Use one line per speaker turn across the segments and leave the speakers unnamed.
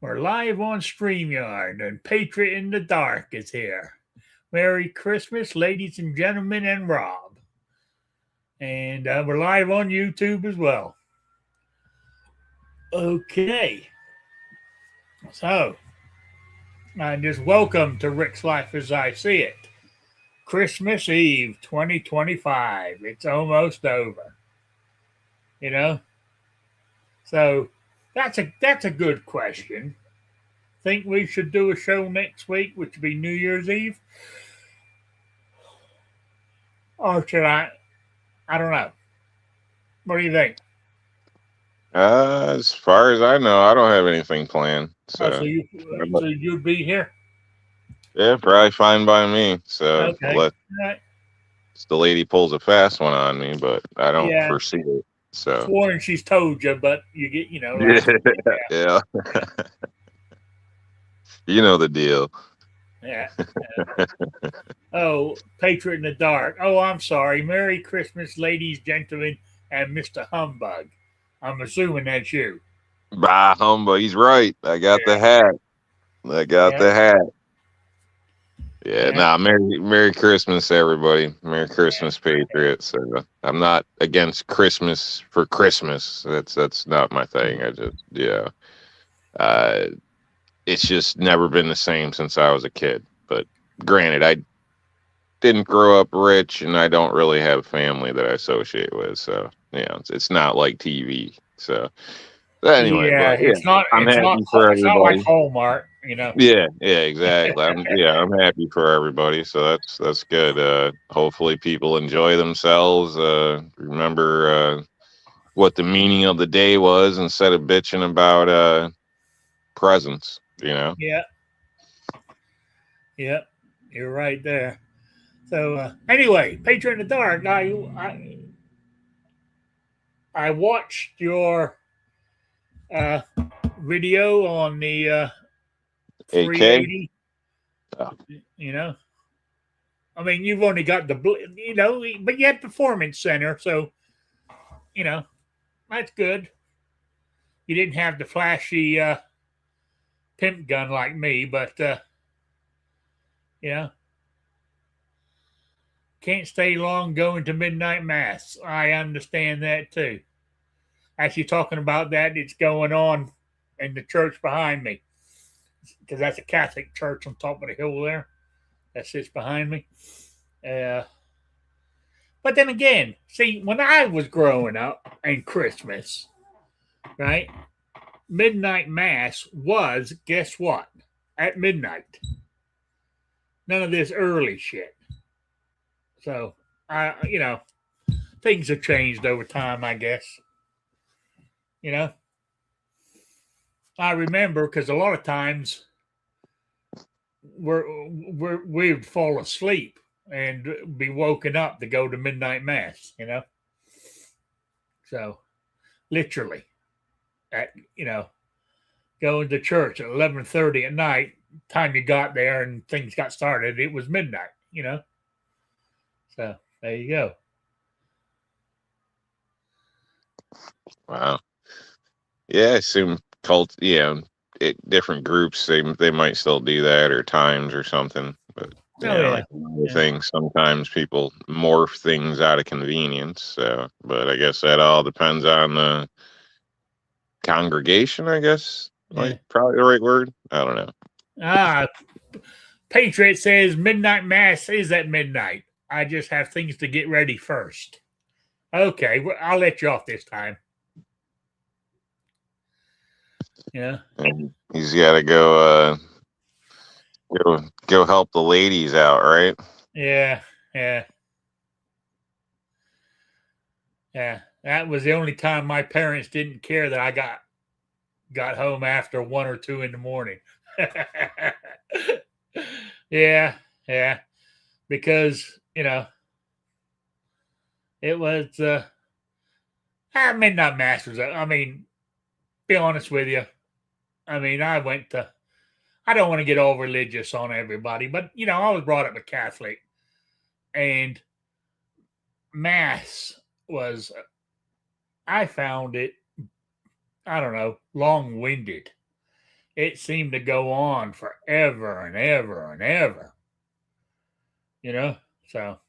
We're live on StreamYard, and Patriot in the Dark is here. Merry Christmas, ladies and gentlemen, and Rob. And we're live on YouTube as well. Okay. So, just welcome to Rick's Life as I See It. Christmas Eve 2025. It's almost over. You know? So, that's a good question. Think we should do a show next week, which would be New Year's Eve? Or should I? I don't know. What do you think?
As far as I know, I don't have anything planned.
Oh, so
So,
you'd be here?
yeah, probably fine by me. So,
Okay.
unless
All right.
the lady pulls a fast one on me, but I don't
Yeah.
foresee it. So,
Sworn she's told you, but you get, like,
yeah, you know the deal.
yeah. Oh, Patriot in the Dark. Oh, I'm sorry. Merry Christmas, ladies, gentlemen, and Mr. Humbug. I'm assuming that's you.
Bah, humbug. He's right. I got the hat. I got
Yeah.
the hat. Yeah,
Yeah.
Merry Christmas, everybody. Merry Christmas, Patriots. I'm not against Christmas for Christmas. That's not my thing. Uh, it's just never been the same since I was a kid. But granted, I didn't grow up rich, and I don't really have family that I associate with. So it's not like TV. So anyway,
Yeah.
but yeah,
It's not.
I'm
It's not.
happy for
It's not like
everybody.
Hallmark.
Yeah, exactly. I'm happy for everybody. So that's good. Hopefully people enjoy themselves. Remember what the meaning of the day was instead of bitching about presents.
Yeah. Yeah. You're right there. So anyway, Patriot in the Dark. I watched your uh, video on the
AK.
380.
Oh,
You know, I mean, you've only got but you had Performance Center, so you know that's good. You didn't have the flashy pimp gun like me, but you know, can't stay long going to midnight mass. I understand that too. Actually, talking about that, it's going on in the church behind me because that's a Catholic church on top of the hill there that sits behind me. Uh, but then again, see, when I was growing up and Christmas, right, midnight mass was, guess what? At midnight. None of this early shit. So, things have changed over time, I guess. You know, I remember because a lot of times we'd fall asleep and be woken up to go to midnight mass. So literally at going to church at 11:30 at night. Time you got there and things got started, it was midnight. So there you go.
wow. Yeah, I assume cult. Yeah, different groups they might still do that or times or something. But
Oh yeah,
like another
yeah,
thing, sometimes people morph things out of convenience. So, but I guess that all depends on the congregation. I guess
yeah.
like probably the right word. I don't know.
Ah, Patriot says midnight mass is at midnight. I just have things to get ready first. Okay, I'll let you off this time. Yeah,
And he's got to go help the ladies out, right?
yeah, yeah, yeah. That was the only time my parents didn't care that I got home after 1 or 2 in the morning. Yeah, yeah, because it was midnight mass was. I mean, be honest with you. I mean, I went to. I don't want to get all religious on everybody, but I was brought up a Catholic, and mass was. I found it. I don't know, long winded. it seemed to go on forever and ever and ever. You know, so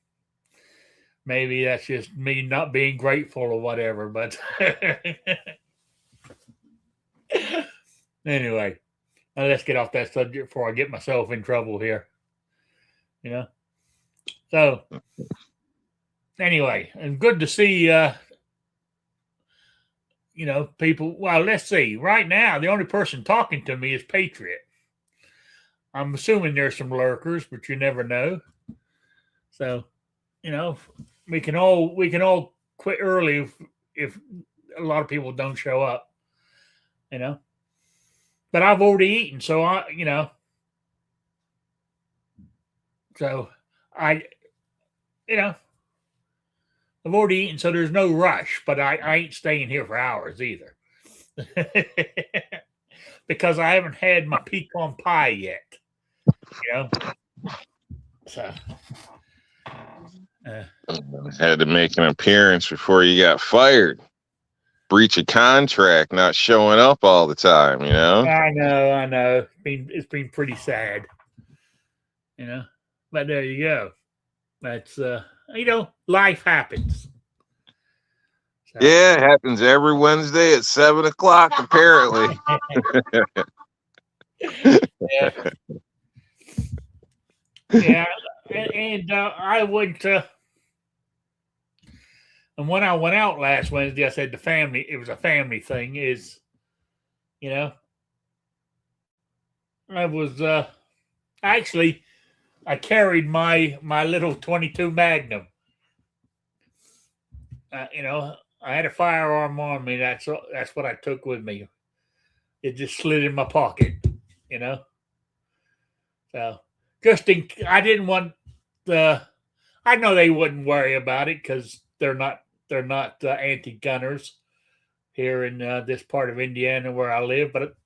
maybe that's just me not being grateful or whatever. But anyway, now let's get off that subject before I get myself in trouble here. You know, so anyway, and good to see people. Well, let's see. Right now, the only person talking to me is Patriot. I'm assuming there's some lurkers, but you never know. So, we can all quit early if a lot of people don't show up. But I've already eaten, so so I, I've already eaten, so there's no rush. But I ain't staying here for hours either, because I haven't had my pecan pie yet. So
had to make an appearance before you got fired. Breach of contract, not showing up all the time.
I know. It's been pretty sad. But there you go. That's life happens.
So. Yeah, it happens every Wednesday at 7:00. Apparently.
Yeah, and I went. And when I went out last Wednesday, I said it was a family thing. I was actually, I carried my little 22 Magnum. I had a firearm on me. That's what I took with me. It just slid in my pocket. So I didn't want I know they wouldn't worry about it because they're not anti-gunners here in this part of Indiana where I live, but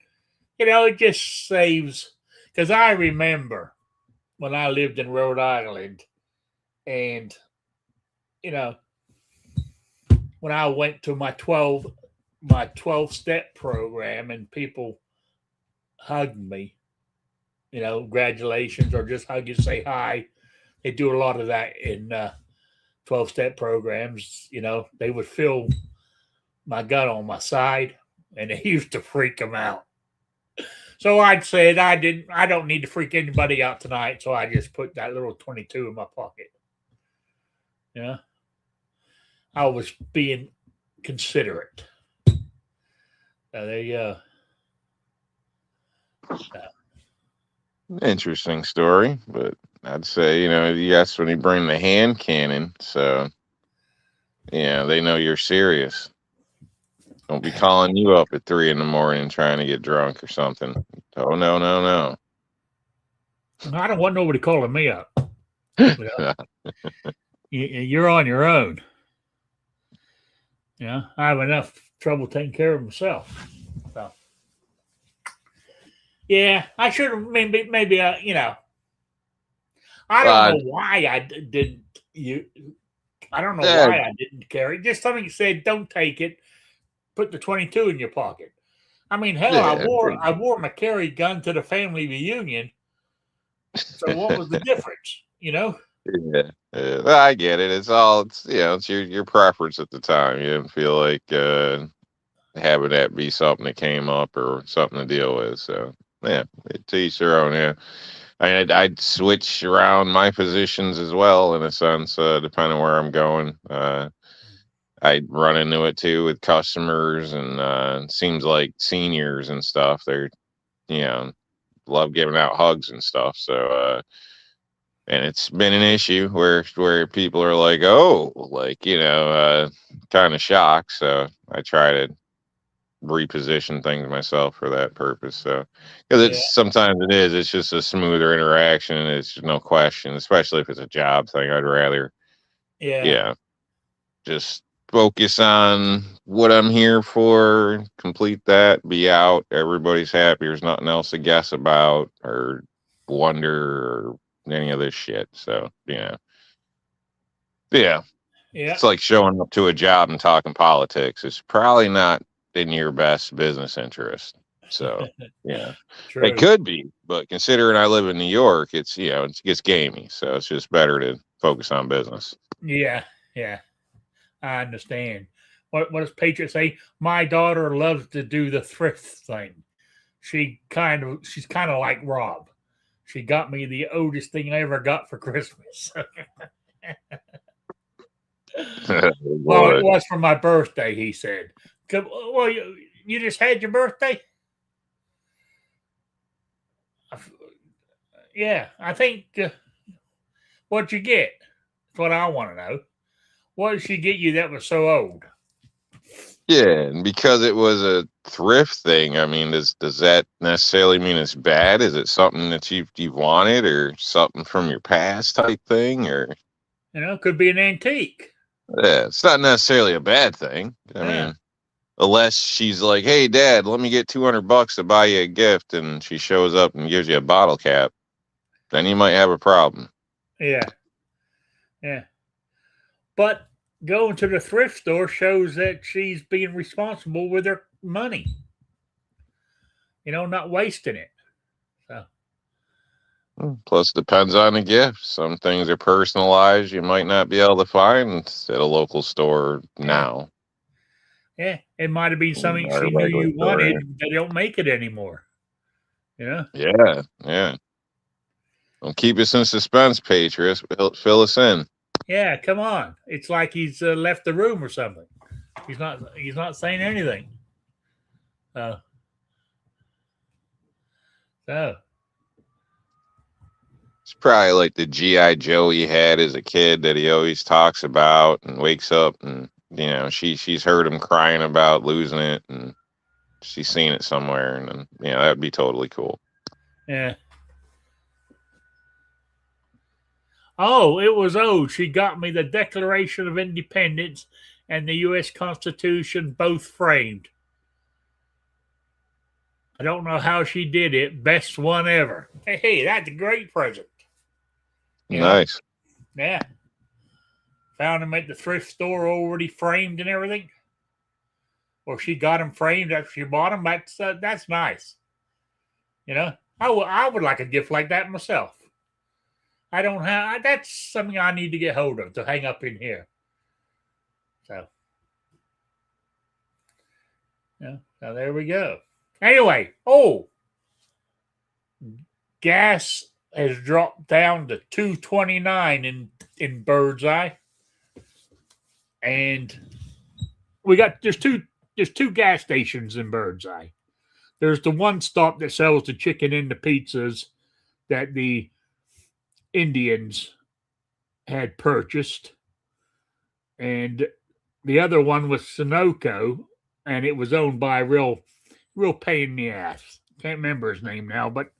it just saves, because I remember when I lived in Rhode Island, and when I went to my 12-step program and people hugged me, congratulations, or just hug you, say hi. They do a lot of that in 12-step programs. They would feel my gun on my side, and it used to freak them out. So I'd said I don't need to freak anybody out tonight, so I just put that little 22 in my pocket. I was being considerate. So there you go.
Interesting story, but I'd say, yes, when you bring the hand cannon, so they know you're serious. Don't be calling you up at 3 a.m. trying to get drunk or something. Oh, no.
I don't want nobody calling me up. You're on your own. I have enough trouble taking care of myself. So, yeah, I should have maybe I don't know why I didn't. I don't know why I didn't carry. Just something said, "Don't take it. Put the 22 in your pocket." I mean, hell, I wore my carry gun to the family reunion. So what was the difference?
Yeah, I get it. It's your preference at the time. You didn't feel like having that be something that came up or something to deal with. So yeah, to each their own. Yeah. I'd switch around my positions as well, in a sense, depending on where I'm going. I'd run into it too with customers, and it seems like seniors and stuff, they're, love giving out hugs and stuff. So, and it's been an issue where people are like, oh, kind of shocked. So I try to reposition things myself for that purpose. So, because sometimes it's just a smoother interaction, and it's no question, especially if it's a job thing. I'd rather just focus on what I'm here for, complete that, be out, everybody's happy, there's nothing else to guess about or wonder or any of this shit. So it's like showing up to a job and talking politics. It's probably not in your best business interest. So yeah, it
True.
could be, but considering I live in New York, it's it gets gamey. So it's just better to focus on business.
Yeah, yeah. I understand. What does Patriot say? My daughter loves to do the thrift thing. She's kind of like Rob. She got me the oldest thing I ever got for Christmas.
Oh,
Well, it
boy.
was for my birthday, he said. Well, you just had your birthday? Yeah, I think. What'd you get? That's what I want to know. What did she get you that was so old?
Yeah, and because it was a thrift thing, I mean, does that necessarily mean it's bad? Is it something that you wanted, or something from your past type thing, or
Could be an antique.
yeah, it's not necessarily a bad thing. I
Yeah,
mean, unless she's like, "Hey, Dad, let me get $200 to buy you a gift," and she shows up and gives you a bottle cap, then you might have a problem.
yeah, yeah. But going to the thrift store shows that she's being responsible with her money. Not wasting it. So
Plus, depends on the gift. Some things are personalized. You might not be able to find at a local store
yeah,
now.
yeah. It might have been something
Or a
she knew
regular
you
store.
wanted. They don't make it anymore.
Yeah, yeah. Don't keep us in suspense, Patriots. Fill us in.
Yeah. Come on. It's like he's left the room or something. He's not. He's not saying anything. Uh, so
It's probably like the G.I. Joe he had as a kid that he always talks about and wakes up and she's heard him crying about losing it and she's seen it somewhere and then that would be totally cool.
yeah. Oh, it was old. She got me the Declaration of Independence and the U.S. Constitution both framed. I don't know how she did it. Best one ever. Hey, that's a great present. You know?
Nice.
Yeah. Found them at the thrift store already framed and everything. Or she got them framed after she bought them. That's nice. I would like a gift like that myself. I don't have. That's something I need to get hold of to hang up in here. So, so there we go. Anyway, gas has dropped down to $2.29 in Birdseye, and there's two gas stations in Birdseye. There's the one stop that sells the chicken and the pizzas that the Indians had purchased, and the other one was Sunoco, and it was owned by a real pain in the ass. Can't remember his name now, but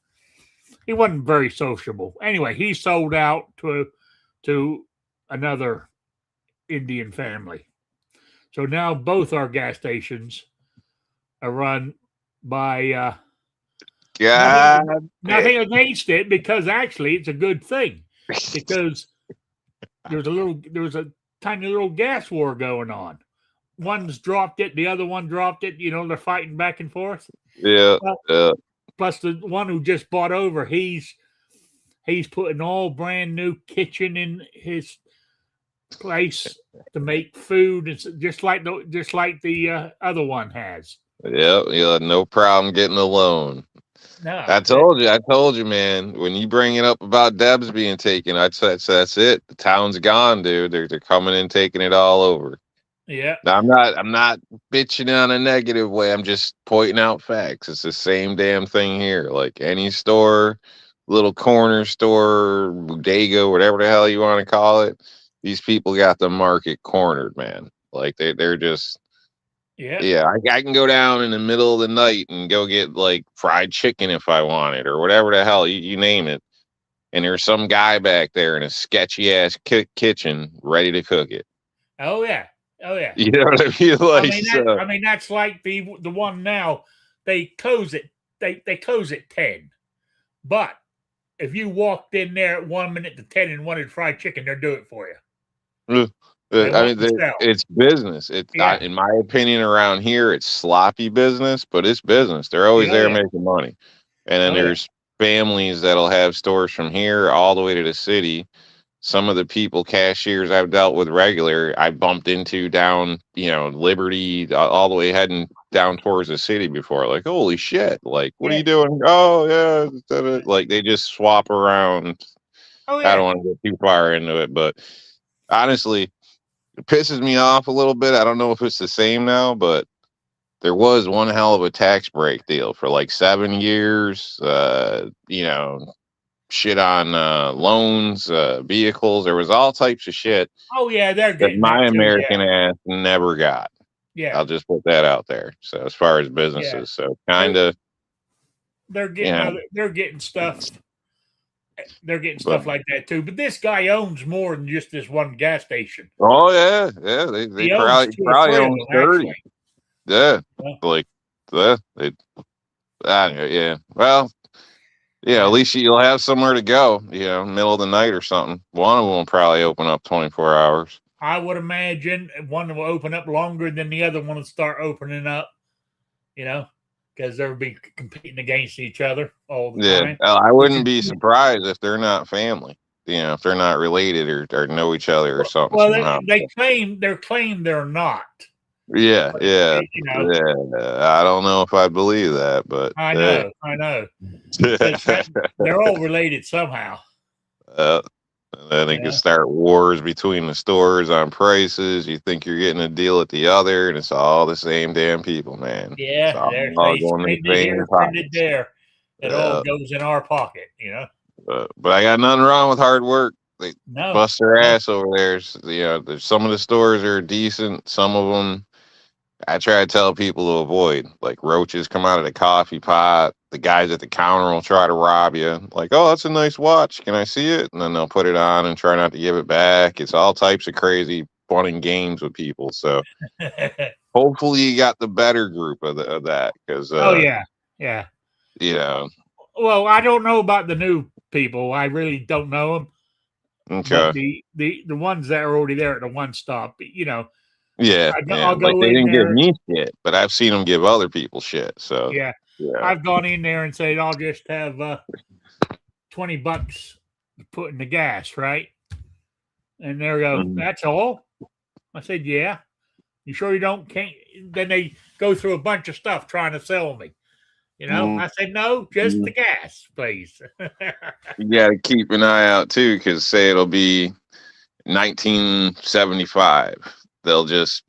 he wasn't very sociable. Anyway, he sold out to another Indian family. So now both our gas stations are run by nothing against it, because actually it's a good thing, because there was a tiny little gas war going on. One's dropped it, the other one dropped it. They're fighting back and forth.
Yeah.
Plus the one who just bought over, he's putting all brand new kitchen in his place to make food, and just like the other one has.
Yeah, no problem getting a loan.
No,
I told you, man. When you bring it up about Debs being taken, that's it. The town's gone, dude. They're coming in, taking it all over.
Yeah.
Now, I'm not bitching on a negative way. I'm just pointing out facts. It's the same damn thing here. Like any store, little corner store, bodega, whatever the hell you want to call it. These people got the market cornered, man. Like they're just. Yeah, I can go down in the middle of the night and go get like fried chicken if I want it, or whatever the hell you name it. And there's some guy back there in a sketchy ass kitchen ready to cook it.
Oh yeah.
You know what I mean? Like,
I mean that's like the one now. They close it. They close at 10. But if you walked in there at 1 minute to 10 and wanted fried chicken, they'll do it for you. They
I
want
mean,
to sell.
it's business.
Yeah.
In my opinion, around here, it's sloppy business, but it's business. They're always
Yeah.
there
Yeah.
making money. And then
Oh, yeah.
there's families that'll have stores from here all the way to the city. Some of the people, cashiers I've dealt with regular, I bumped into down, Liberty, all the way heading down towards the city before. Like, holy shit! Like, what are
Yeah.
you doing? Oh yeah, like they just swap around.
Oh,
I don't
yeah.
want to get too far into it, but honestly, it pisses me off a little bit. I don't know if it's the same now, but there was one hell of a tax break deal for like 7 years. Shit on loans, vehicles. There was all types of shit
Oh, yeah. They're
that
getting that
my
too. Yeah.
American ass never got.
Yeah.
I'll just put that out there. So as far as
Yeah.
businesses, so kind of,
They're getting they're getting stuff. They're getting stuff like that too. But this guy owns more than just this one gas station.
oh yeah, they
He owns
probably
two or three of
own
them
30.
actually.
Yeah,
Yeah.
like they. Yeah. Well, yeah. At least you'll have somewhere to go. Middle of the night or something. One of them will probably open up 24 hours.
I would imagine one will open up longer than the other one will start opening up. Because they'll be competing against each other all the time.
I wouldn't be surprised if they're not family. If they're not related or know each other or something.
Well,
somehow.
they claim they're not.
Yeah.
I
don't know if I believe that, but
I know. They're all related somehow.
And then they can start wars between the stores on prices. You think you're getting a deal at the other, and it's all the same damn people, man.
Yeah, they're spending here, spending there. It all goes in our pocket,
But I got nothing wrong with hard work. They bust their ass over there. There's some of the stores are decent. Some of them I try to tell people to avoid. Like roaches come out of the coffee pot. The guys at the counter will try to rob you. Like, oh, that's a nice watch. Can I see it? And then they'll put it on and try not to give it back. It's all types of crazy fun and games with people. So hopefully you got the better group of that. Because
yeah.
Well,
I don't know about the new people. I really don't know them.
Okay.
But the ones that are already there at the one stop,
Yeah,
I'll go
they didn't
give
me shit, but I've seen them give other people shit. So
yeah. I've gone in there and said I'll just have $20 to put in the gas, right? And they go, that's all. I said, yeah. You sure you can't? Then they go through a bunch of stuff trying to sell me. I said, no, just the gas, please.
You got to keep an eye out too, because say it'll be 1975. They'll just,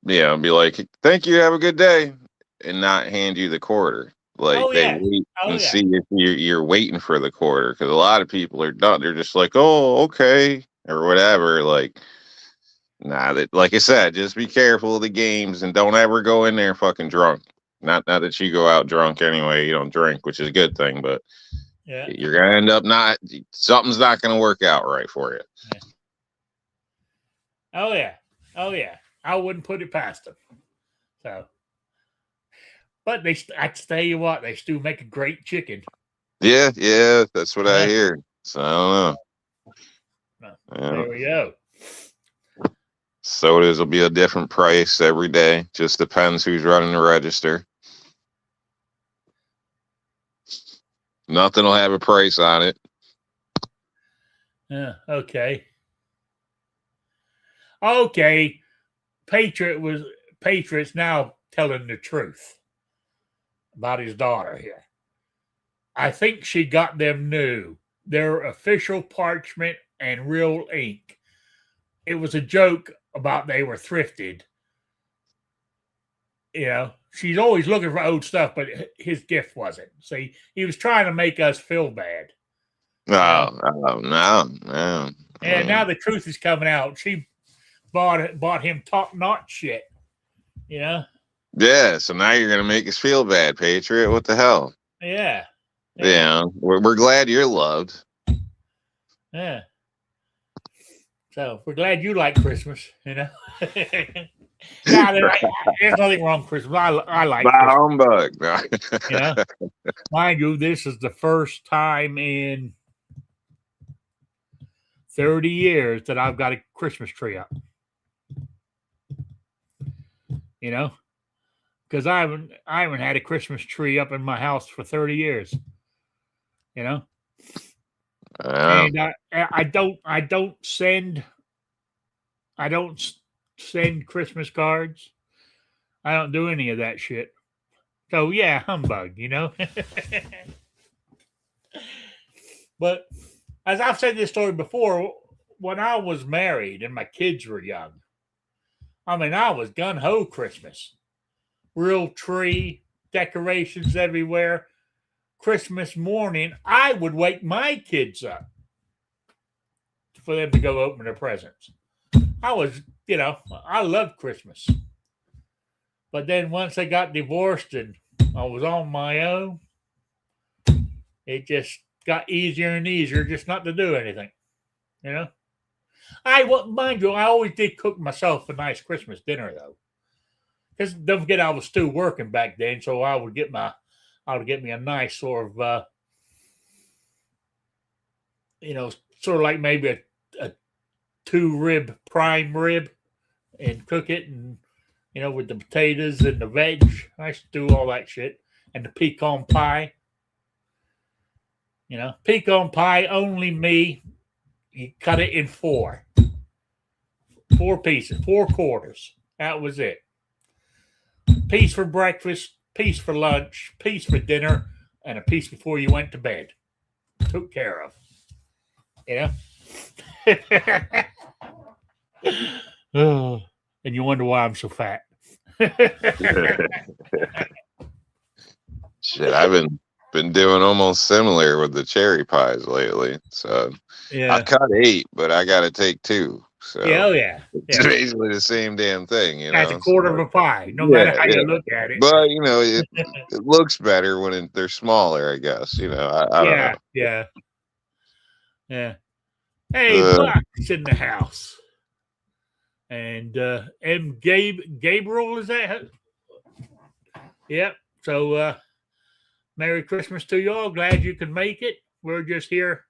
be like, thank you, have a good day, and not hand you the quarter. Like they wait and see if you're waiting for the quarter, because a lot of people are done. They're just like, oh, okay, or whatever. Like, nah, like I said, just be careful of the games and don't ever go in there fucking drunk. Not that you go out drunk anyway. You don't drink, which is a good thing, but you're gonna end up something's not gonna work out right for you.
Yeah. Oh yeah. I wouldn't put it past them. So, but I tell you what, they still make a great chicken.
Yeah, that's what I hear. So I don't know.
There we go.
Sodas will be a different price every day. Just depends who's running the register. Nothing will have a price on it.
Yeah. Okay. Patriot's now telling the truth about his daughter here. I think she got them new. They're official parchment and real ink. It was a joke about they were thrifted. She's always looking for old stuff, but his gift wasn't. See, he was trying to make us feel bad.
No.
And now the truth is coming out. She bought him top-notch shit.
Yeah, so now you're gonna make us feel bad, Patriot. What the hell?
Yeah.
We're glad you're loved.
Yeah. So we're glad you like Christmas, there's nothing wrong with Christmas. I like
humbug.
Mind you, this is the first time in 30 years that I've got a Christmas tree up. you know, because I haven't had a Christmas tree up in my house for 30 years, you know,
Yeah.
and I don't send Christmas cards. I don't do any of that shit. So yeah, humbug, you know. But as I've said this story before, when I was married and my kids were young, I mean, I was gun ho Christmas, real tree, decorations everywhere. Christmas morning, I would wake my kids up for them to go open their presents. I was, I loved Christmas. But then once I got divorced and I was on my own, it just got easier and easier just not to do anything, you know? Mind you, I always did cook myself a nice Christmas dinner though. Because don't forget, I was still working back then, so I would get me a nice sort of, sort of like maybe a 2 rib prime rib, and cook it, and with the potatoes and the veg. I used to do all that shit, and the pecan pie. Pecan pie only me. You cut it in 4 pieces, 4 quarters. That was it. Piece for breakfast, piece for lunch, piece for dinner, and a piece before you went to bed. Took care of. Oh, and you wonder why I'm so fat.
Shit, I've been doing almost similar with the cherry pies lately. So
Yeah.
I cut 8, but I got to take 2. So
Yeah, oh yeah.
it's basically the same damn thing,
That's a quarter of a pie, no matter how you look at it.
But it looks better when they're smaller, I guess. I don't know.
Yeah. Hey, Buck's in the house, and Gabriel, is that? Yep. So, Merry Christmas to y'all. Glad you can make it. We're just here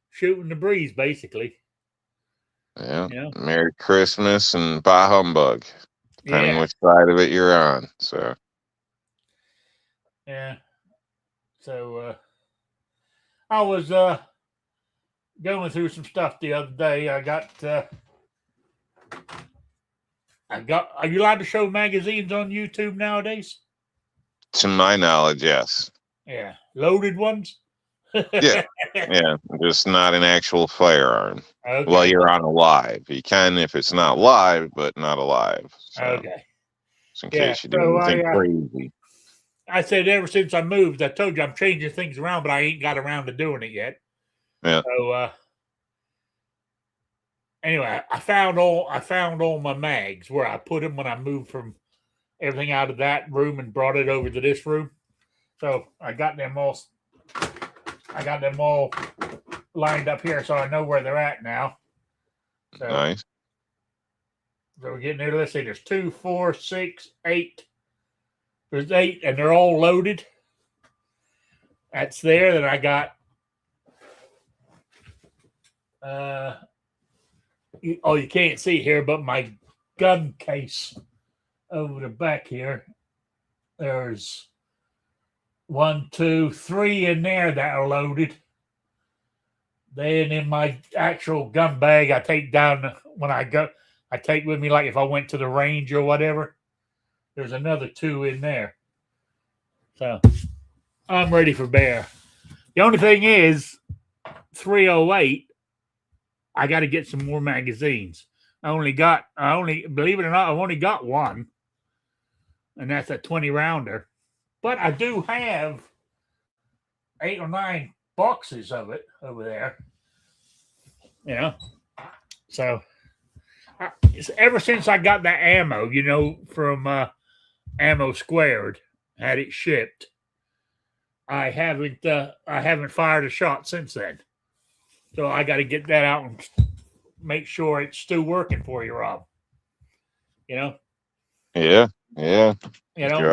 shooting the breeze, basically.
Yeah. Merry Christmas and bah humbug, depending which side of it you're on. So.
Yeah. So I was going through some stuff the other day. Are you allowed to show magazines on YouTube nowadays?
To my knowledge, yes.
Yeah. Loaded ones?
Yeah. Just not an actual firearm. Okay. Well, you're on a live. You can if it's not live, but not alive. So,
okay.
Just in case you do anything crazy.
I said ever since I moved, I told you I'm changing things around, but I ain't got around to doing it yet.
Yeah.
So anyway, I found all my mags where I put them when I moved from everything out of that room and brought it over to this room. So I got them all lined up here, so I know where they're at now. So,
nice.
So we're getting there. Let's see. There's 2, 4, 6, 8. There's 8, and they're all loaded. That's there. Then I got. You can't see here, but my gun case over the back here. There's 1, 2, 3 in there that are loaded. Then in my actual gun bag, I take down when I go. I take with me, like if I went to the range or whatever. There's another 2 in there. So I'm ready for bear. The only thing is, 308. I got to get some more magazines. Believe it or not, I've only got 1, and that's a 20 rounder. But I do have 8 or 9 boxes of it over there. So ever since I got that ammo, from Ammo Squared, had it shipped, I haven't fired a shot since then. So I got to get that out and make sure it's still working for you, Rob.
Yeah. You're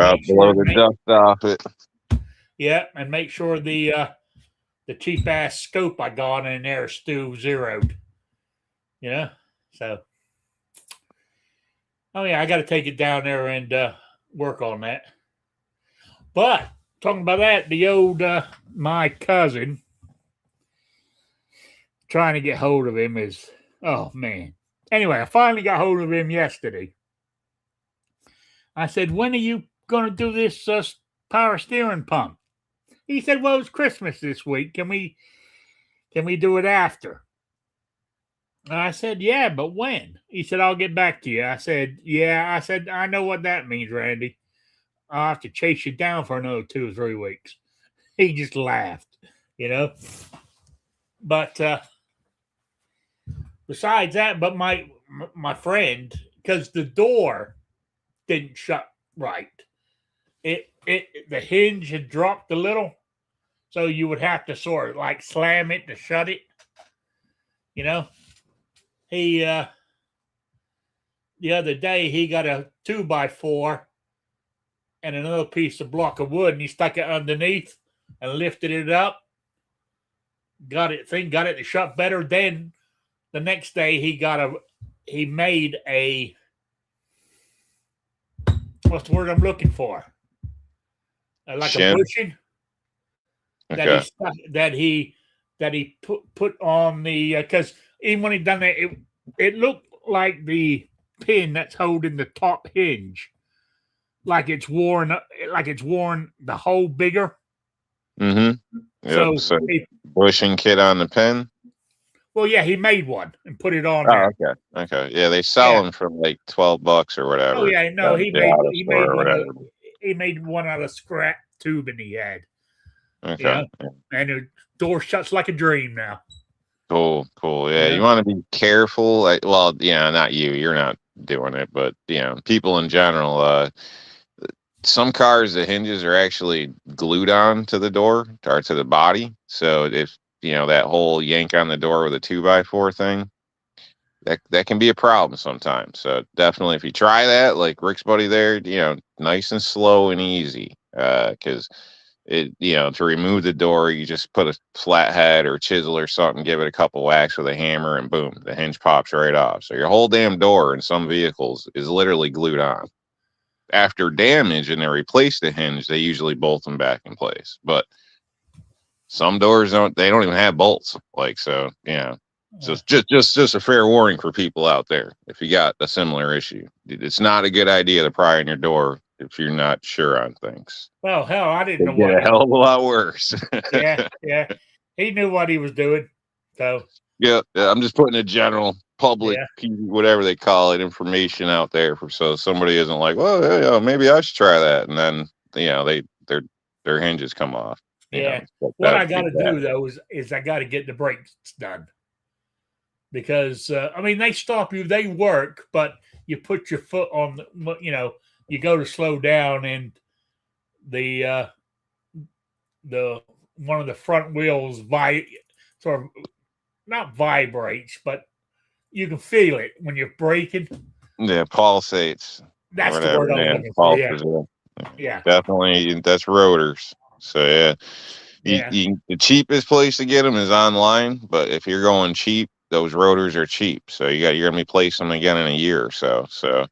out below the dust off it.
Yeah, and make sure the cheap ass scope I got in there is still zeroed. So Oh yeah, I got to take it down there and work on that. But talking about that, the old my cousin trying to get hold of him is oh man. Anyway, I finally got hold of him yesterday. I said, "When are you going to do this power steering pump?" He said, "Well, it's Christmas this week. Can we do it after?" And I said, "Yeah, but when?" He said, "I'll get back to you." I said, "Yeah." I said, "I know what that means, Randy. I'll have to chase you down for another 2 or 3 weeks." He just laughed, you know. But besides that, but my friend, because the door didn't shut right. It the hinge had dropped a little, so you would have to sort of like slam it to shut it. You know, he the other day he got a 2x4 and another piece of block of wood, and he stuck it underneath and lifted it up. Got it to shut better. Then the next day he made a, what's the word I'm looking for? Like a
Shim.
bushing that
Okay.
he stuck, that he put on the, because even when he done that, it looked like the pin that's holding the top hinge, like it's worn the hole bigger.
Mm-hmm. Yep.
So
So bushing kit on the pen.
well, yeah, he made one and put it on
Oh,
there.
okay. Okay. Yeah, they sell
Yeah.
them for like $12 or
Oh
whatever.
yeah, no,
The auto
he
store
made
or
one
whatever.
he made one out of scrap tubing he had.
Okay.
Yeah. And the door shuts like a dream now.
Cool. Cool. Yeah,
Yeah.
you want to be careful. Well, yeah, not you. You're not doing it, but people in general. Some cars, the hinges are actually glued on to the door or to the body. So if that whole yank on the door with a 2x4 thing, that can be a problem sometimes. So definitely, if you try that, like Rick's buddy there, nice and slow and easy, because to remove the door, you just put a flathead or chisel or something, give it a couple whacks with a hammer, and boom, the hinge pops right off. So your whole damn door in some vehicles is literally glued on. After damage and they replace the hinge, they usually bolt them back in place. But some doors don't even have bolts. Like, so, yeah. So it's just a fair warning for people out there. If you got a similar issue, it's not a good idea to pry on your door if you're not sure on things.
Well, hell, I didn't know
It get
what
a hell of a lot worse.
yeah, yeah. He knew what he was doing. So
Yeah, I'm just putting a general public,
yeah.
whatever they call it, information out there so somebody isn't like, well, yeah, maybe I should try that, and then their hinges come off.
Yeah.
Like
What
that
I
would be
got to
bad.
do though is I got to get the brakes done because I mean they stop you, they work, but you put your foot on you go to slow down and the the one of the front wheels sort of not vibrates, but you can feel it when you're braking.
Yeah, pulsates or
That's the
whatever.
word I was
Yeah,
looking for. Yeah,
pulses. Yeah,
yeah,
definitely. That's rotors. So yeah,
yeah.
the cheapest place to get them is online. But if you're going cheap, those rotors are cheap. So you're gonna replace them again in a year or so. So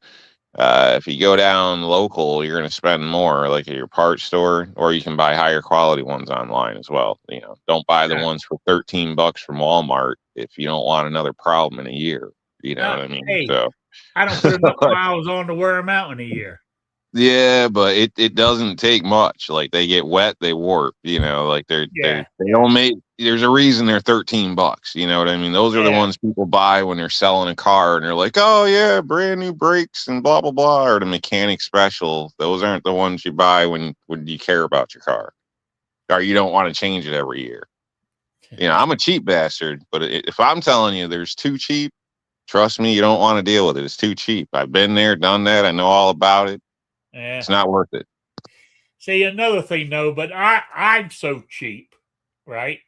if you go down local, you're going to spend more, like at your parts store, or you can buy higher quality ones online as well. Don't buy the ones for $13 from Walmart if you don't want another problem in a year. You know what I mean?
Hey,
So,
I don't put enough miles on to wear them out in a year.
yeah, but it doesn't take much. Like they get wet, they warp. Like
Yeah,
they don't make. There's a reason they're $13. You know what I mean? Those are the
yeah,
ones people buy when they're selling a car, and they're like, "Oh yeah, brand new brakes and blah blah blah," or the mechanic special. Those aren't the ones you buy when you care about your car, or you don't want to change it every year. I'm a cheap bastard, but if I'm telling you there's too cheap, trust me, you don't want to deal with it. It's too cheap. I've been there, done that. I know all about it.
yeah.
It's not worth it.
See, another thing though, but I'm so cheap, right?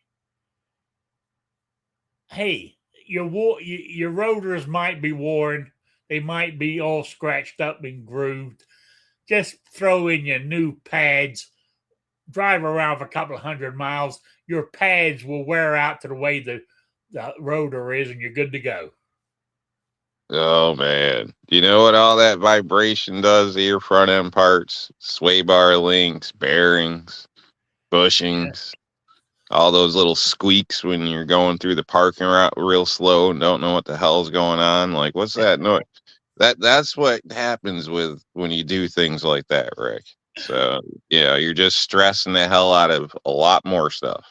Hey, your rotors might be worn, they might be all scratched up and grooved. Just throw in your new pads, drive around for a couple of 100 miles. Your pads will wear out to the way the rotor is, and you're good to go.
Oh man. You know what all that vibration does to your front end parts? Sway bar links, bearings, bushings, all those little squeaks when you're going through the parking lot real slow and don't know what the hell's going on. Like, what's that noise? That's what happens with when you do things like that, Rick. So yeah, you're just stressing the hell out of a lot more stuff.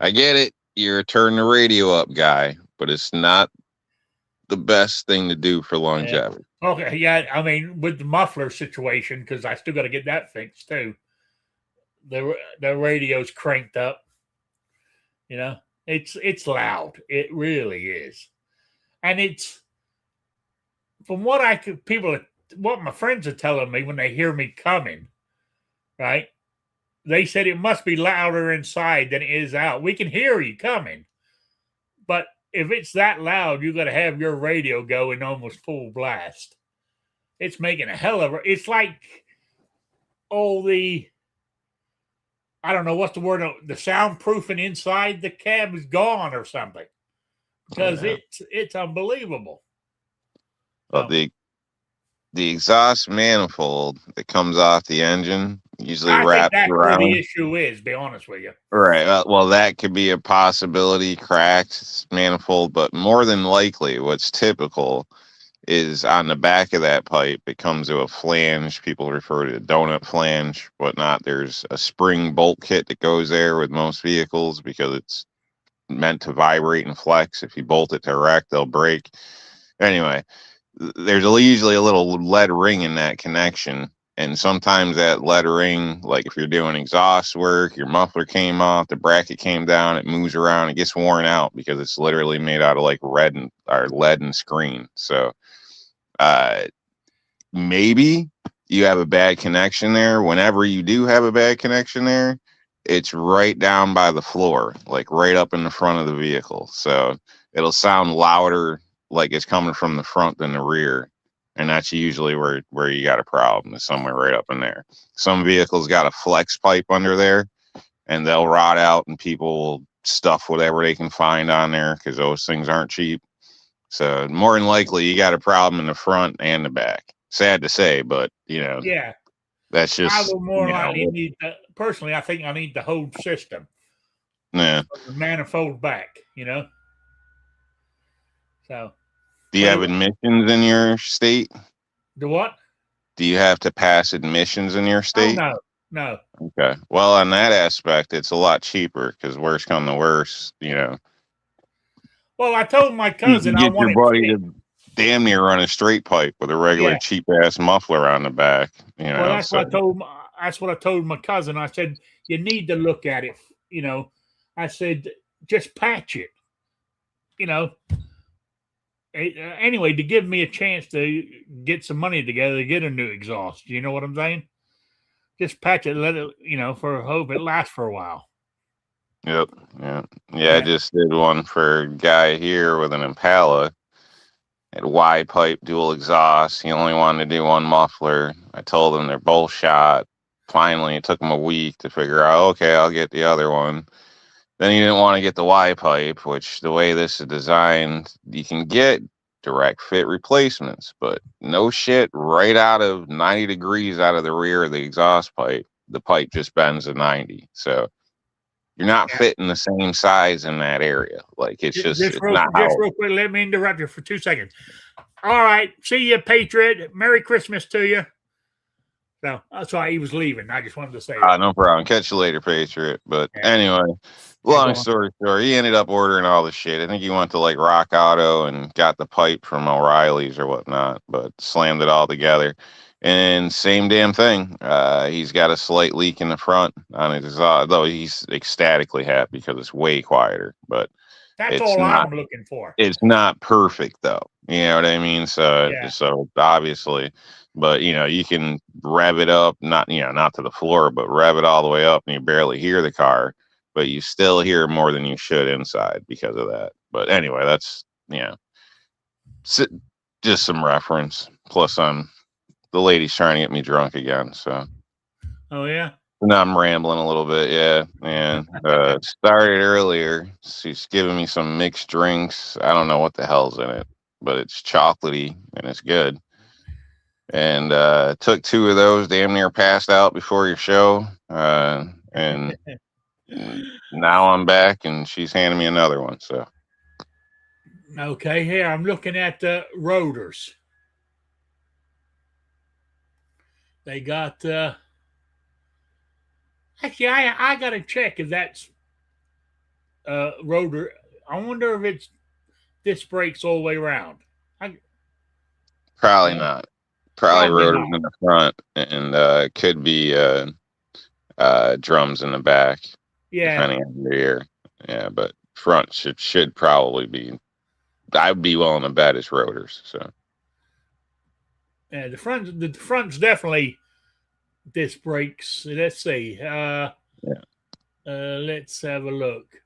I get it. You're a turn the radio up guy, but it's not the best thing to do for longevity.
Okay, yeah. I mean, with the muffler situation, because I still got to get that fixed too. The radio's cranked up. You know, it's loud. It really is, and it's from what I could what my friends are telling me when they hear me coming, right? They said it must be louder inside than it is out. We can hear you coming, but if it's that loud, you got to have your radio going almost full blast. It's making a hell of a. It's like I don't know what's the word. The soundproofing inside the cab is gone or something because it's unbelievable.
Well, the exhaust manifold that comes off the engine usually wraps
that's
around.
Where the issue is, be honest with you.
Right. Well, that could be a possibility, cracked manifold, but more than likely, what's typical is on the back of that pipe, it comes to a flange. People refer to a donut flange, whatnot. There's a spring bolt kit that goes there with most vehicles because it's meant to vibrate and flex. If you bolt it direct, they'll break. Anyway, there's usually a little lead ring in that connection. And sometimes that lead ring, like if you're doing exhaust work, your muffler came off, the bracket came down, it moves around, it gets worn out because it's literally made out of like lead and screen. So maybe you have a bad connection there. Whenever you do have a bad connection there, it's right down by the floor, like right up in the front of the vehicle. So it'll sound louder like it's coming from the front than the rear. And that's usually where you got a problem, is somewhere right up in there. Some vehicles got a flex pipe under there and they'll rot out and people will stuff whatever they can find on there because those things aren't cheap. So more than likely you got a problem in the front and the back. Sad to say, but
yeah,
that's just.
I will more likely need personally. I think I need the whole system.
Yeah,
the manifold back. So,
do you have admissions in your state?
The what?
Do you have to pass admissions in your state?
Oh, no.
Okay. Well, on that aspect, it's a lot cheaper because worst come to worst,
Well, I told my cousin
you get your buddy to damn near run a straight pipe with a regular cheap ass muffler on the back.
Well, that's what I told. That's what I told my cousin. I said you need to look at it. I said just patch it. Anyway, to give me a chance to get some money together to get a new exhaust. You know what I'm saying? Just patch it, let it, for hope it lasts for a while.
Yep. Yeah. I just did one for a guy here with an Impala. Had Y pipe dual exhaust. He only wanted to do one muffler. I told him they're both shot. Finally, it took him a week to figure out, okay, I'll get the other one. Then he didn't want to get the Y pipe, which the way this is designed, you can get direct fit replacements, but no shit, right out of 90 degrees out of the rear of the exhaust pipe, the pipe just bends to 90. So you're not fitting the same size in that area. Like it's just
real quick. Let me interrupt you for 2 seconds. All right. See you, Patriot. Merry Christmas to you. No, that's why he was leaving. I just wanted to say that.
No problem. Catch you later, Patriot. But anyway, long story short, he ended up ordering all the shit. I think he went to like Rock Auto and got the pipe from O'Reilly's or whatnot, but slammed it all together. And same damn thing. He's got a slight leak in the front on his exhaust, though he's ecstatically happy because it's way quieter. But
that's all I'm looking for.
It's not perfect though. You know what I mean? So obviously, but you can rev it up, not to the floor, but rev it all the way up and you barely hear the car, but you still hear more than you should inside because of that. But anyway, that's just some reference. Plus the lady's trying to get me drunk again. So
oh yeah.
Now I'm rambling a little bit, and started earlier. She's giving me some mixed drinks. I don't know what the hell's in it, but it's chocolatey and it's good. And took 2 of those, damn near passed out before your show. And now I'm back, and she's handing me another one. So
Okay, here I'm looking at the rotors. They got actually I gotta check if that's rotor. I wonder if it's disc brakes all the way around.
probably not. Probably
Probably
rotors
not.
in the front, and could be drums in the back,
Yeah,
depending on your ear. Yeah, but front should probably be. I'd be willing to bet it's rotors. So
yeah. The front's definitely disc brakes. Let's see. Let's have a look.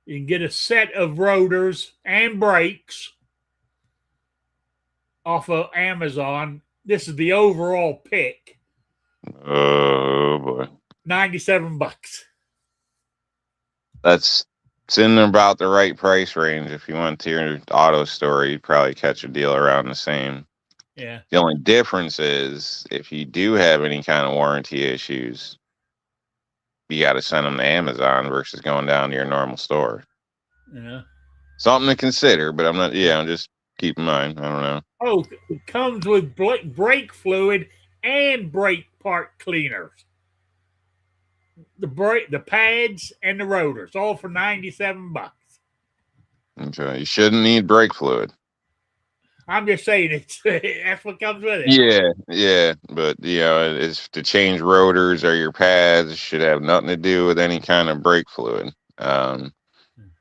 You can get a set of rotors and brakes off of Amazon. This is the overall pick.
oh boy,
$97.
it's in about the right price range. If you went to your auto store, you'd probably catch a deal around the same.
Yeah.
The only difference is if you do have any kind of warranty issues, you got to send them to Amazon versus going down to your normal store.
Yeah.
Something to consider, but I'm not. Yeah, I'm just keep in mind. I don't know.
Oh, it comes with brake fluid and brake part cleaners. The pads and the rotors, all for $97.
Okay, you shouldn't need brake fluid.
I'm just saying that's what comes with it.
Yeah, but it's to change rotors or your pads. It should have nothing to do with any kind of brake fluid.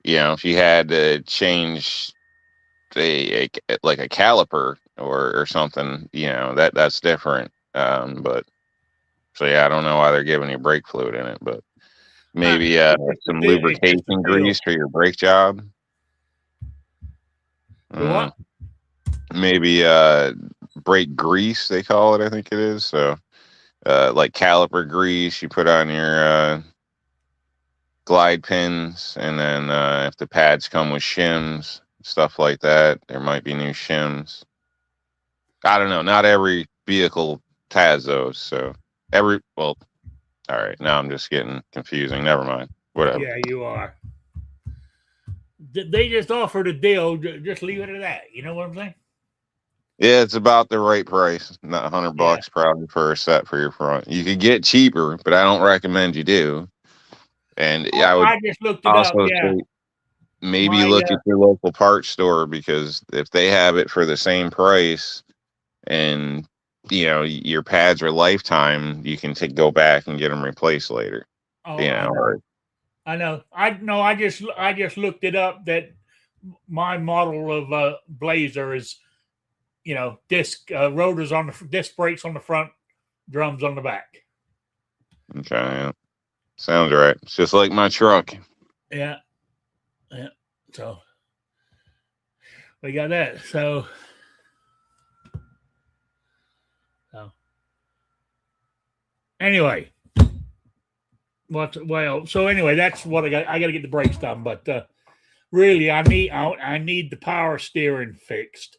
If you had to change like a caliper or something, that's different. But so yeah, I don't know why they're giving you brake fluid in it, but maybe some lubrication grease for your brake job.
What?
Maybe brake grease, they call it. I think it is. So like caliper grease you put on your glide pins, and then if the pads come with shims, stuff like that, there might be new shims. I don't know. Not every vehicle has those. So all right. Now I'm just getting confusing. Never mind. Whatever.
Yeah, you are. They just offered a deal. Just leave it at that. You know what I'm saying?
Yeah, it's about the right price. Not $100 probably for a set for your front. You could get cheaper, but I don't recommend you do. And
I just looked it up. Yeah.
Say maybe look at your local parts store, because if they have it for the same price and your pads are lifetime, you can go back and get them replaced later.
Oh, I know. I just looked it up that my model of Blazer is, disc rotors on the disc brakes on the front, drums on the back.
Okay, yeah. Sounds right. It's just like my truck.
Yeah. So we got that. So anyway, so anyway, that's what I got. I got to get the brakes done, but really, I need the power steering fixed.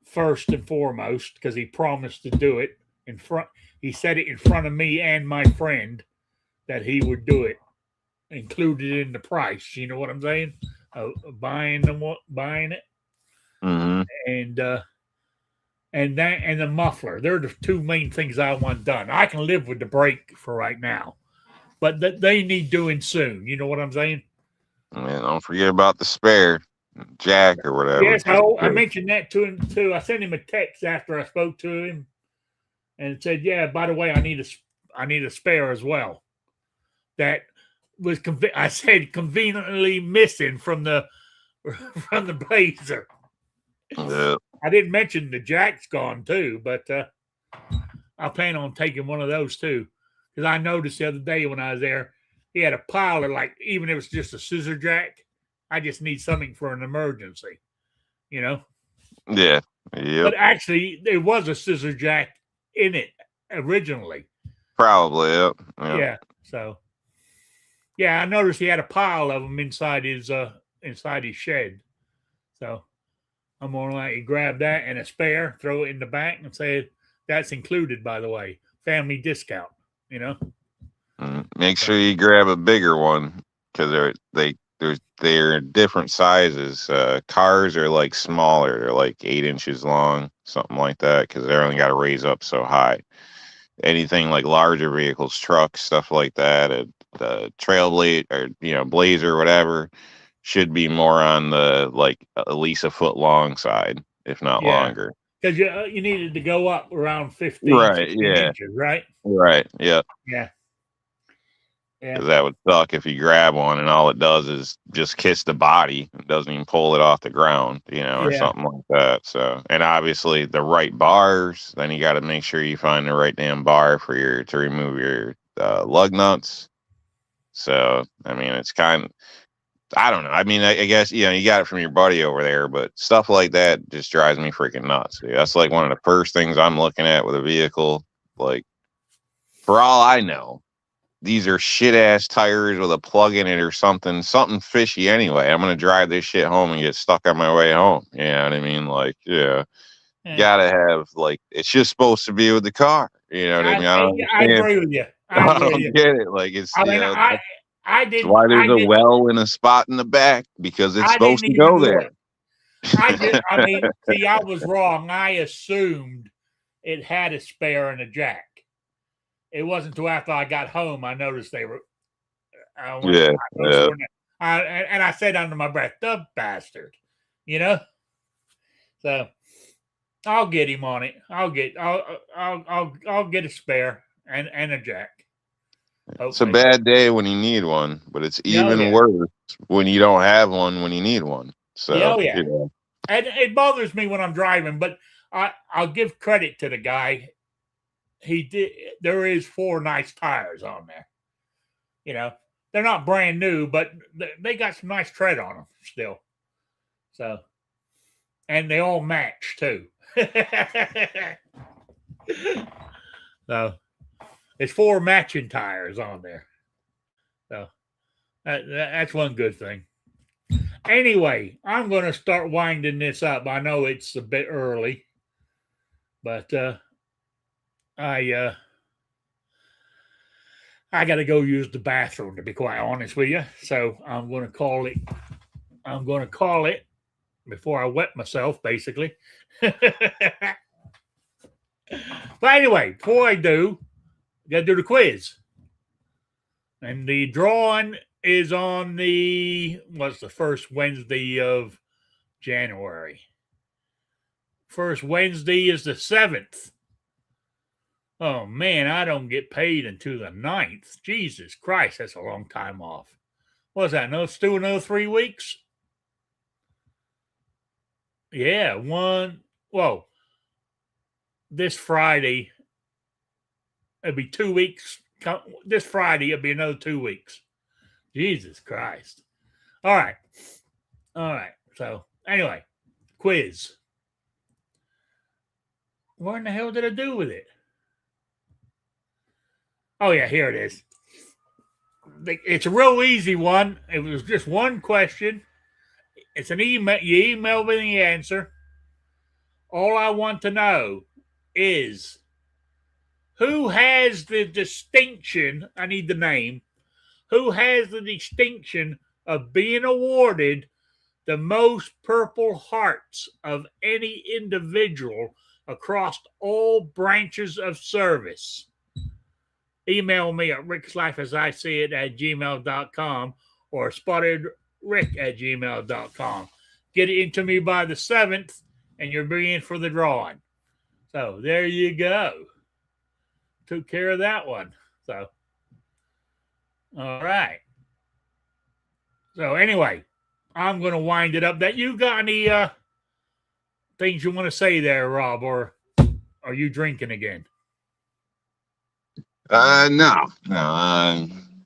First and foremost, because he promised to do it in front. He said it in front of me and my friend that he would do it, included in the price. You know what I'm saying? Buying it,
mm-hmm.
and the muffler. They're the two main things I want done. I can live with the brake for right now, but they need doing soon. You know what I'm saying?
And don't forget about the spare jack or whatever.
Yes, I mentioned that to him too. I sent him a text after I spoke to him, and said, "Yeah, by the way, I need a spare as well." That was I said conveniently missing from the Blazer.
Yeah.
I didn't mention the jack's gone too, but I plan on taking one of those too, because I noticed the other day when I was there, he had a pile of, like, even if it's just a scissor jack, I just need something for an emergency,
Yeah.
Yeah. But actually, there was a scissor jack in it originally.
Probably, yeah.
Yeah. So, yeah, I noticed he had a pile of them inside his shed. So, I'm gonna let you grab that and a spare, throw it in the back, and say that's included. By the way, family discount. You know.
Make sure you grab a bigger one because they're different sizes. Cars are like smaller; they're like 8 inches long, something like that, because they're only got to raise up so high. Anything like larger vehicles, trucks, stuff like that, the Trailblazer or Blazer, whatever, should be more on the like at least a foot long side, if not
Yeah,
longer.
because you needed to go up around 15,
Right.
16
Yeah.
inches, right?
Right. Yeah.
Yeah. Yeah.
Because that would suck if you grab one and all it does is just kiss the body. It doesn't even pull it off the ground, or
Yeah.
something like that. So, and obviously the right bars, then you got to make sure you find the right damn bar to remove your lug nuts. So, I mean, it's I don't know. I mean, I guess, you got it from your buddy over there, but stuff like that just drives me freaking nuts. Dude. That's like one of the first things I'm looking at with a vehicle. Like, for all I know, these are shit ass tires with a plug in it or something fishy anyway. I'm going to drive this shit home and get stuck on my way home. You know what I mean? Like, yeah, gotta have, like, it's just supposed to be with the car. You know what I mean? I don't
I
understand.
agree with you.
I don't get it. Like, it's,
I mean, I
that's
didn't.
why there's a well in a spot in the back because it's
I
supposed
didn't
to
even
go there.
look. I mean, see, I was wrong. I assumed it had a spare and a jack. It wasn't until after I got home I noticed they were.
Yeah.
And I said under my breath, "The bastard," So I'll get him on it. I'll get a spare and a jack. Hopefully.
It's a bad day when you need one, but it's even worse when you don't have one when you need one. So
And it bothers me when I'm driving, but I'll give credit to the guy. He did. There is 4 nice tires on there. They're not brand new, but they got some nice tread on them still. So, and they all match too. So, it's 4 matching tires on there. So, that's one good thing. Anyway, I'm going to start winding this up. I know it's a bit early, but I got to go use the bathroom, to be quite honest with you. So I'm going to call it before I wet myself, basically. But anyway, before I do, I got to do the quiz. And the drawing is on the first Wednesday of January. First Wednesday is the 7th. Oh, man, I don't get paid until the 9th. Jesus Christ, that's a long time off. What's that? No, still another 3 weeks? Yeah, this Friday, it'll be 2 weeks. This Friday, it'll be another 2 weeks. Jesus Christ. All right. So, anyway, quiz. What in the hell did I do with it? Oh, yeah, here it is. It's a real easy one. It was just one question. It's an email. You email me the answer. All I want to know is who has the distinction, I need the name, who has the distinction of being awarded the most Purple Hearts of any individual across all branches of service. Email me at rickslifeasIseeit@gmail.com or spottedrick@gmail.com. Get it into me by the 7th, and you're being for the drawing. So there you go. Took care of that one. So, all right. So anyway, I'm going to wind it up. That you got any things you want to say there, Rob, or are you drinking again?
No.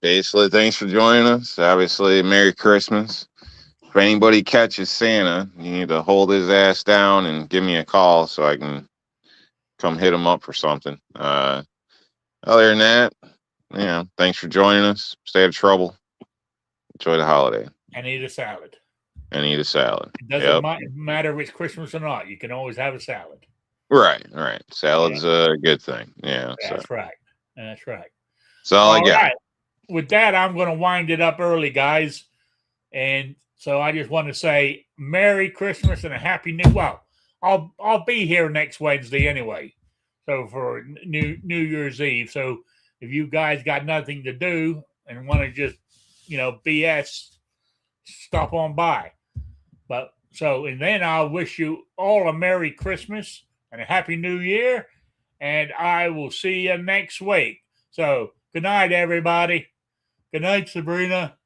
Basically, thanks for joining us. Obviously, Merry Christmas. If anybody catches Santa, you need to hold his ass down and give me a call so I can come hit him up for something. Other than that, thanks for joining us. Stay out of trouble. Enjoy the holiday.
And eat a salad.
and eat a salad.
It doesn't matter if it's Christmas or not. You can always have a salad.
Right. Salad's a good thing. Yeah.
That's right. That's right.
That's all I got.
Right. With that, I'm going to wind it up early, guys. And so I just want to say Merry Christmas and a Happy New. Well, I'll be here next Wednesday anyway. So for New Year's Eve. So if you guys got nothing to do and want to just, BS, stop on by. But so, and then I'll wish you all a Merry Christmas and a Happy New Year. And I will see you next week. So good night, everybody. Good night, Sabrina.